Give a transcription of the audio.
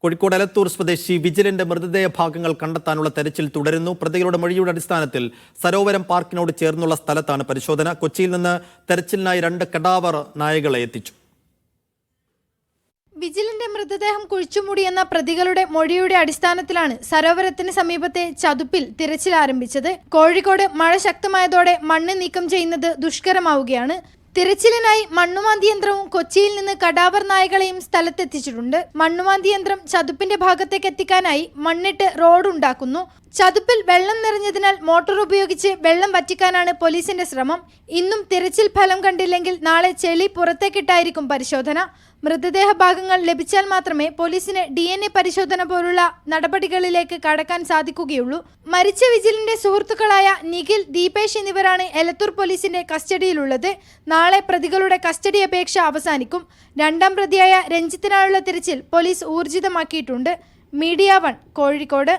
കോഴിക്കോട് എലത്തൂർ സ്വദേശി വിജിലിന്റെ മൃതദേഹ ഭാഗങ്ങൾ കണ്ടെത്താനുള്ള തെരച്ചിൽ തുടരുന്നു. പ്രതികളുടെ മൊഴിയുടെ അടിസ്ഥാനത്തിൽ സരോവരം പാർക്കിനോട് ചേർന്നുള്ള സ്ഥലത്താണ് പരിശോധന. കൊച്ചിയിൽ നിന്ന് തെരച്ചിലിനായി 2 കഡാവർ നായകളെ എത്തിച്ചു. വിജിലിന്റെ മൃതദേഹം കുഴിച്ചുമൂടിയെന്ന പ്രതികളുടെ മൊഴിയുടെ അടിസ്ഥാനത്തിലാണ് സരോവരത്തിന് സമീപത്തെ ചതുപ്പിൽ തിരച്ചിൽ ആരംഭിച്ചത്. കോഴിക്കോട് മഴ ശക്തമായതോടെ മണ്ണ് നീക്കം ചെയ്യുന്നത് ദുഷ്കരമാവുകയാണ്. തിരച്ചിലിനായി മണ്ണുമാന്തി യന്ത്രവും കൊച്ചിയിൽ നിന്ന് കഡാവർ നായകളെയും സ്ഥലത്തെത്തിച്ചിട്ടുണ്ട്. മണ്ണുമാന്തി യന്ത്രം ചതുപ്പിന്റെ ഭാഗത്തേക്ക് എത്തിക്കാനായി മണ്ണിട്ട് റോഡ് ഉണ്ടാക്കുന്നു. ചതുപ്പിൽ വെള്ളം നിറഞ്ഞതിനാൽ മോട്ടോർ ഉപയോഗിച്ച് വെള്ളം വറ്റിക്കാനാണ് പോലീസിന്റെ ശ്രമം. ഇന്നും തിരച്ചിൽ ഫലം കണ്ടില്ലെങ്കിൽ നാളെ ചെളി പുറത്തേക്കിട്ടായിരിക്കും പരിശോധന. മൃതദേഹ ഭാഗങ്ങൾ ലഭിച്ചാൽ മാത്രമേ പോലീസിന് DNA പരിശോധന പോലുള്ള നടപടികളിലേക്ക് കടക്കാൻ സാധിക്കുകയുള്ളൂ. മരിച്ച വിജിലിന്റെ സുഹൃത്തുക്കളായ നിഖിൽ, ദീപേഷ് എന്നിവരാണ് എലത്തൂർ പോലീസിന്റെ കസ്റ്റഡിയിലുള്ളത്. നാളെ പ്രതികളുടെ കസ്റ്റഡി അപേക്ഷ അവസാനിക്കും. 2ാം പ്രതിയായ രഞ്ജിത്തിനായുള്ള തിരച്ചിൽ പോലീസ് ഊർജിതമാക്കിയിട്ടുണ്ട്. മീഡിയ 1 കോഴിക്കോട്.